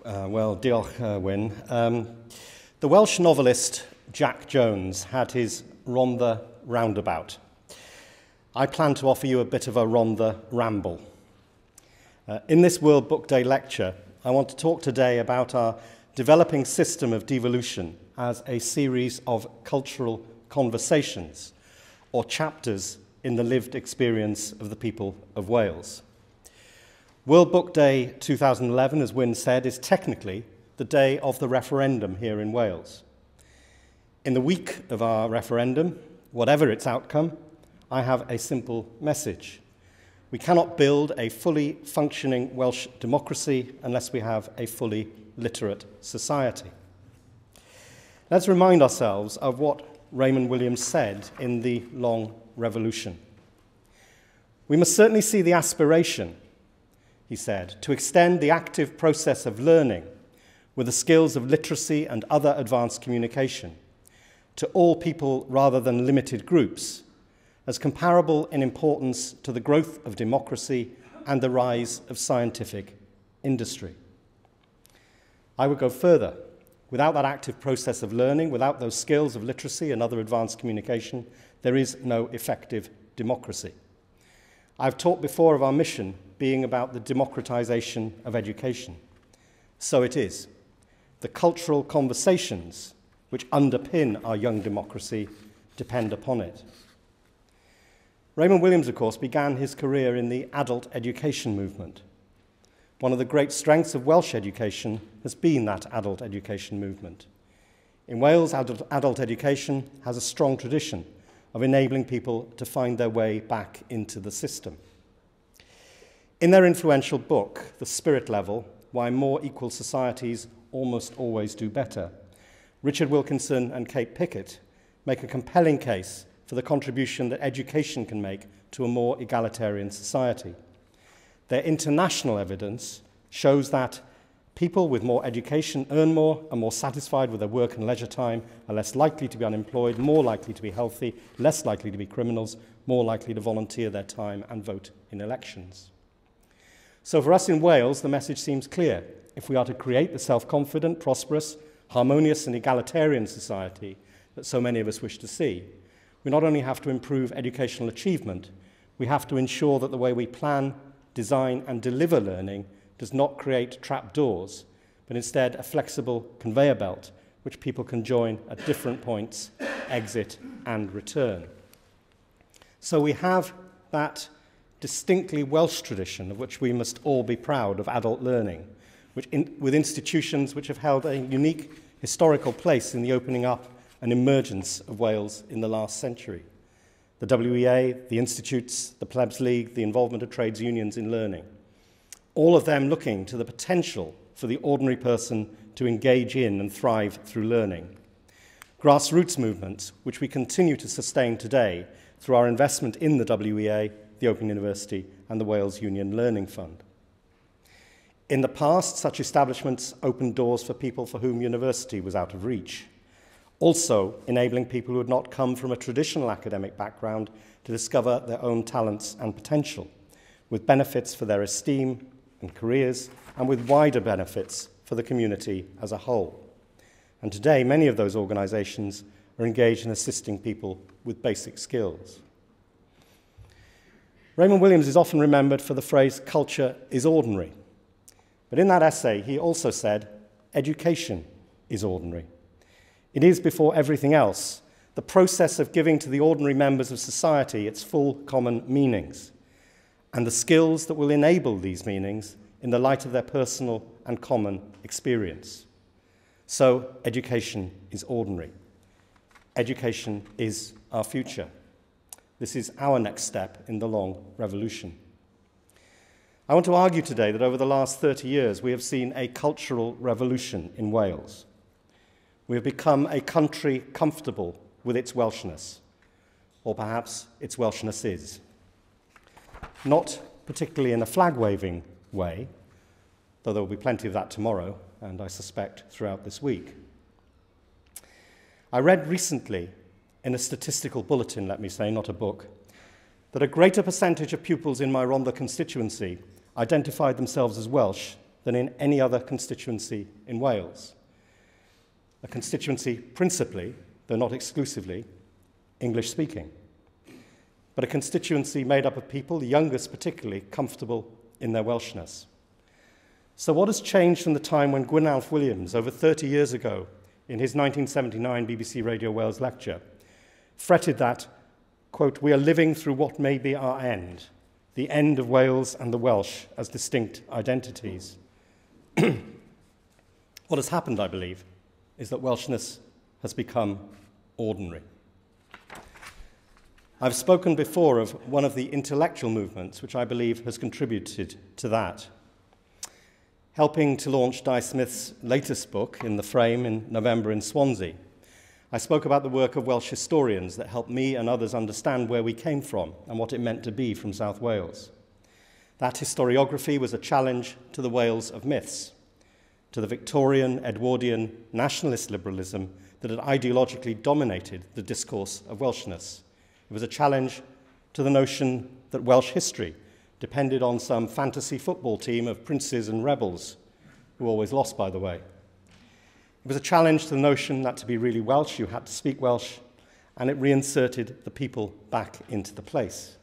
Diolch, Wyn. The Welsh novelist Jack Jones had his Rhondda roundabout. I plan to offer you a bit of a Rhondda ramble. In this World Book Day lecture, I want to talk today about our developing system of devolution as a series of cultural conversations or chapters in the lived experience of the people of Wales. World Book Day 2011, as Wyn said, is technically the day of the referendum here in Wales. In the week of our referendum, whatever its outcome, I have a simple message. We cannot build a fully functioning Welsh democracy unless we have a fully literate society. Let's remind ourselves of what Raymond Williams said in The Long Revolution. We must certainly see the aspiration, he said, to extend the active process of learning with the skills of literacy and other advanced communication to all people rather than limited groups, as comparable in importance to the growth of democracy and the rise of scientific industry. I would go further. Without that active process of learning, without those skills of literacy and other advanced communication, there is no effective democracy. I've talked before of our mission being about the democratization of education. So it is. The cultural conversations which underpin our young democracy depend upon it. Raymond Williams, of course, began his career in the adult education movement. One of the great strengths of Welsh education has been that adult education movement. In Wales, adult education has a strong tradition of enabling people to find their way back into the system. In their influential book, The Spirit Level, Why More Equal Societies Almost Always Do Better, Richard Wilkinson and Kate Pickett make a compelling case for the contribution that education can make to a more egalitarian society. Their international evidence shows that people with more education earn more, are more satisfied with their work and leisure time, are less likely to be unemployed, more likely to be healthy, less likely to be criminals, more likely to volunteer their time and vote in elections. So for us in Wales, the message seems clear. If we are to create the self-confident, prosperous, harmonious and egalitarian society that so many of us wish to see, we not only have to improve educational achievement, we have to ensure that the way we plan, design and deliver learning does not create trapdoors, but instead a flexible conveyor belt which people can join at different points, exit and return. So we have that distinctly Welsh tradition of which we must all be proud of adult learning, with institutions which have held a unique historical place in the opening up and emergence of Wales in the last century. The WEA, the institutes, the Plebs League, the involvement of trades unions in learning, all of them looking to the potential for the ordinary person to engage in and thrive through learning. Grassroots movements, which we continue to sustain today through our investment in the WEA, the Open University and the Wales Union Learning Fund. In the past, such establishments opened doors for people for whom university was out of reach, also enabling people who had not come from a traditional academic background to discover their own talents and potential, with benefits for their esteem and careers, and with wider benefits for the community as a whole. And today, many of those organizations are engaged in assisting people with basic skills. Raymond Williams is often remembered for the phrase, "culture is ordinary." But in that essay, he also said, "education is ordinary." It is, before everything else, the process of giving to the ordinary members of society its full common meanings, and the skills that will enable these meanings in the light of their personal and common experience. So, education is ordinary. Education is our future. This is our next step in the long revolution. I want to argue today that over the last 30 years, we have seen a cultural revolution in Wales. We have become a country comfortable with its Welshness, or perhaps its Welshnesses. Not particularly in a flag-waving way, though there will be plenty of that tomorrow, and I suspect throughout this week. I read recently in a statistical bulletin, let me say, not a book, that a greater percentage of pupils in my Rhondda constituency identified themselves as Welsh than in any other constituency in Wales. A constituency principally, though not exclusively, English-speaking, but a constituency made up of people, the youngest particularly, comfortable in their Welshness. So what has changed from the time when Gwynalf Williams, over 30 years ago, in his 1979 BBC Radio Wales lecture, fretted that, quote, "we are living through what may be our end, the end of Wales and the Welsh as distinct identities." What has happened, I believe, is that Welshness has become ordinary. I've spoken before of one of the intellectual movements which I believe has contributed to that. Helping to launch Di Smith's latest book, In the Frame, in November in Swansea, I spoke about the work of Welsh historians that helped me and others understand where we came from and what it meant to be from South Wales. That historiography was a challenge to the Wales of myths, to the Victorian, Edwardian, nationalist liberalism that had ideologically dominated the discourse of Welshness. It was a challenge to the notion that Welsh history depended on some fantasy football team of princes and rebels, who always lost, by the way. It was a challenge to the notion that to be really Welsh, you had to speak Welsh, and it reinserted the people back into the place.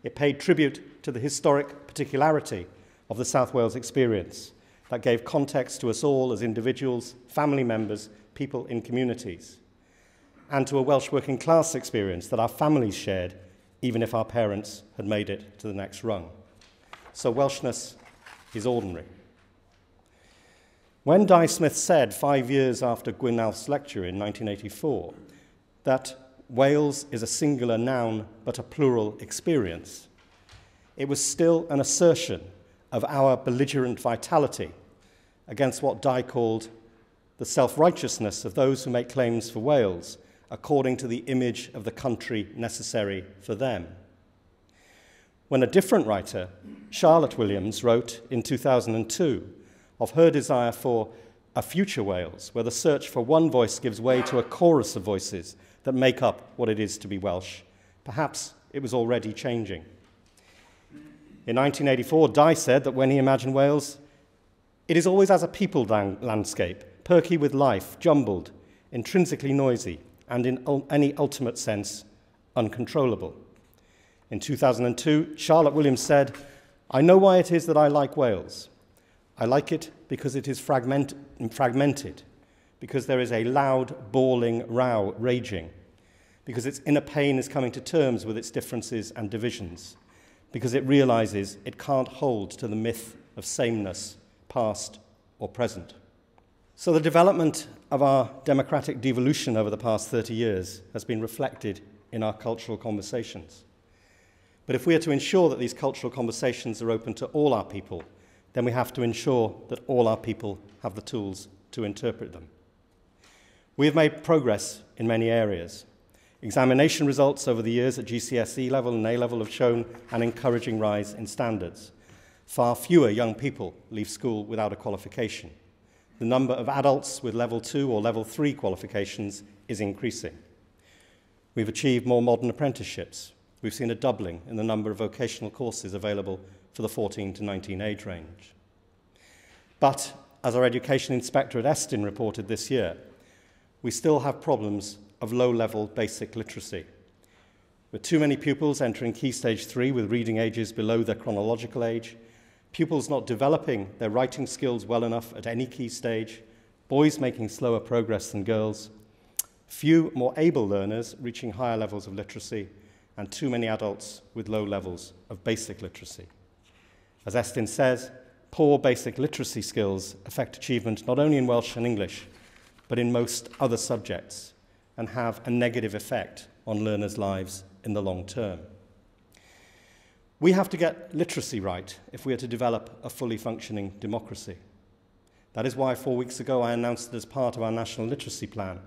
It paid tribute to the historic particularity of the South Wales experience that gave context to us all as individuals, family members, people in communities, and to a Welsh working class experience that our families shared, even if our parents had made it to the next rung. So Welshness is ordinary. When Di Smith said 5 years after Gwynalf's lecture in 1984 that Wales is a singular noun but a plural experience, it was still an assertion of our belligerent vitality against what Di called the self-righteousness of those who make claims for Wales according to the image of the country necessary for them. When a different writer, Charlotte Williams, wrote in 2002 of her desire for a future Wales, where the search for one voice gives way to a chorus of voices that make up what it is to be Welsh, perhaps it was already changing. In 1984, Di said that when he imagined Wales, it is always as a peopled landscape, perky with life, jumbled, intrinsically noisy, and in any ultimate sense, uncontrollable. In 2002, Charlotte Williams said, "I know why it is that I like Wales. I like it because it is fragmented, because there is a loud, bawling row raging, because its inner pain is coming to terms with its differences and divisions, because it realizes it can't hold to the myth of sameness, past or present." So the development of our democratic devolution over the past 30 years has been reflected in our cultural conversations. But if we are to ensure that these cultural conversations are open to all our people, then we have to ensure that all our people have the tools to interpret them. We have made progress in many areas. Examination results over the years at GCSE level and A level have shown an encouraging rise in standards. Far fewer young people leave school without a qualification. The number of adults with level 2 or level 3 qualifications is increasing. We've achieved more modern apprenticeships. We've seen a doubling in the number of vocational courses available for the 14 to 19 age range. But, as our Education Inspector at Estin reported this year, we still have problems of low-level basic literacy. With too many pupils entering Key Stage 3 with reading ages below their chronological age, pupils not developing their writing skills well enough at any key stage, boys making slower progress than girls, few more able learners reaching higher levels of literacy, and too many adults with low levels of basic literacy. As Estin says, poor basic literacy skills affect achievement not only in Welsh and English, but in most other subjects, and have a negative effect on learners' lives in the long term. We have to get literacy right if we are to develop a fully functioning democracy. That is why 4 weeks ago I announced that as part of our National Literacy Plan,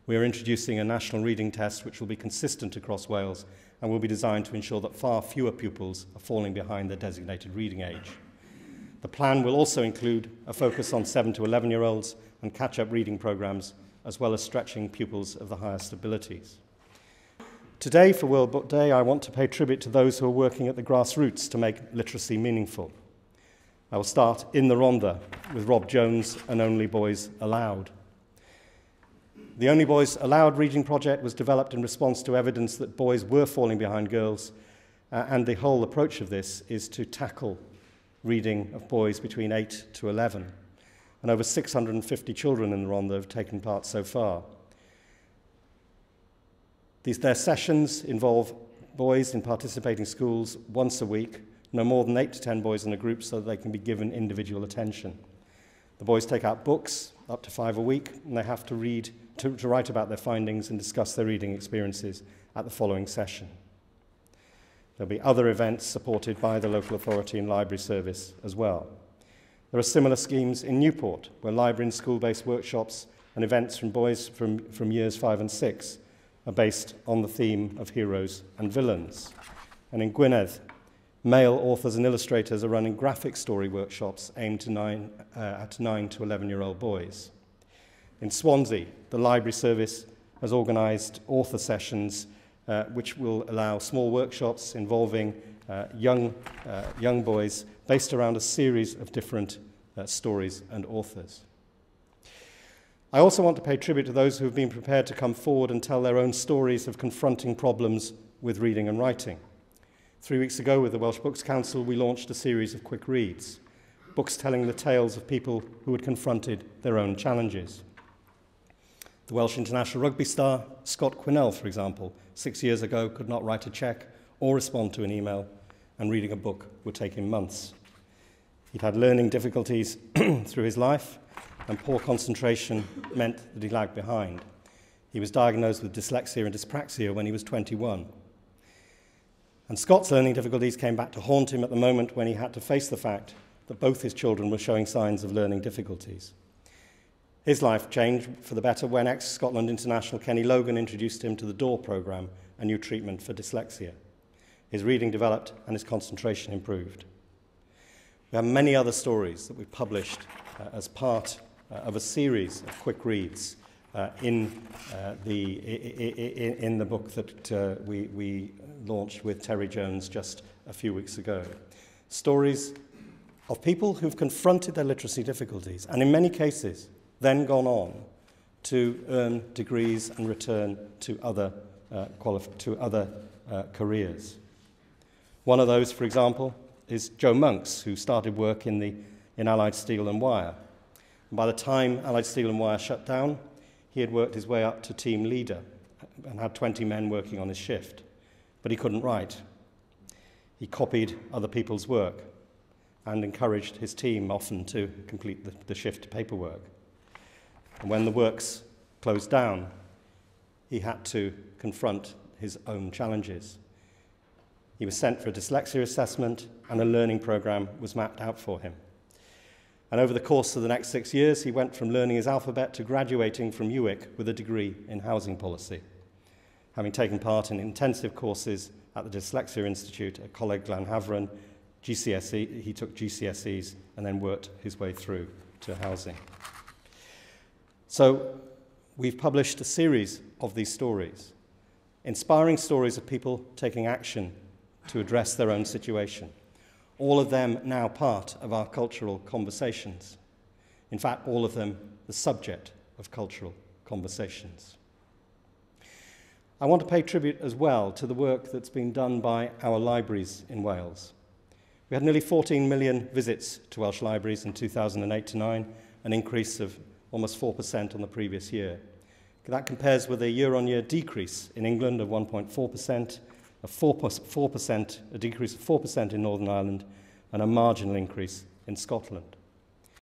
we are introducing a national reading test which will be consistent across Wales and will be designed to ensure that far fewer pupils are falling behind their designated reading age. The plan will also include a focus on 7 to 11-year-olds and catch-up reading programs, as well as stretching pupils of the highest abilities. Today, for World Book Day, I want to pay tribute to those who are working at the grassroots to make literacy meaningful. I will start in the Rhondda with Rob Jones and Only Boys Allowed. The Only Boys Allowed reading project was developed in response to evidence that boys were falling behind girls, and the whole approach of this is to tackle reading of boys between 8 to 11. And over 650 children in the Rhondda have taken part so far. Their sessions involve boys in participating schools once a week, no more than 8 to 10 boys in a group so that they can be given individual attention. The boys take out books, up to 5 a week, and they have to read, to write about their findings and discuss their reading experiences at the following session. There'll be other events supported by the local authority and library service as well. There are similar schemes in Newport, where library and school-based workshops and events from boys from years 5 and 6 are based on the theme of heroes and villains. And in Gwynedd, male authors and illustrators are running graphic story workshops aimed at 9 to 11-year-old boys. In Swansea, the library service has organised author sessions which will allow small workshops involving young boys based around a series of different stories and authors. I also want to pay tribute to those who have been prepared to come forward and tell their own stories of confronting problems with reading and writing. 3 weeks ago, with the Welsh Books Council, we launched a series of quick reads, books telling the tales of people who had confronted their own challenges. The Welsh international rugby star, Scott Quinnell, for example, 6 years ago could not write a cheque or respond to an email, and reading a book would take him months. He'd had learning difficulties through his life, and poor concentration meant that he lagged behind. He was diagnosed with dyslexia and dyspraxia when he was 21. And Scott's learning difficulties came back to haunt him at the moment when he had to face the fact that both his children were showing signs of learning difficulties. His life changed for the better when ex-Scotland international Kenny Logan introduced him to the DOOR programme, a new treatment for dyslexia. His reading developed and his concentration improved. We have many other stories that we've published as part of a series of quick reads in the book that we launched with Terry Jones just a few weeks ago. Stories of people who've confronted their literacy difficulties and in many cases then gone on to earn degrees and return to other careers. One of those, for example, is Joe Monks, who started work in Allied Steel and Wire. And by the time Allied Steel and Wire shut down, he had worked his way up to team leader and had 20 men working on his shift. But he couldn't write. He copied other people's work and encouraged his team often to complete the shift paperwork. And when the works closed down, he had to confront his own challenges. He was sent for a dyslexia assessment, and a learning program was mapped out for him. And over the course of the next 6 years, he went from learning his alphabet to graduating from UWIC with a degree in housing policy, having taken part in intensive courses at the Dyslexia Institute at Coleg Glanhavron, GCSE. He took GCSEs and then worked his way through to housing. So we've published a series of these stories, inspiring stories of people taking action to address their own situation. All of them now part of our cultural conversations. In fact, all of them the subject of cultural conversations. I want to pay tribute as well to the work that's been done by our libraries in Wales. We had nearly 14 million visits to Welsh libraries in 2008-9, an increase of almost 4% on the previous year. That compares with a year-on-year decrease in England of 1.4%, a decrease of 4% in Northern Ireland, and a marginal increase in Scotland.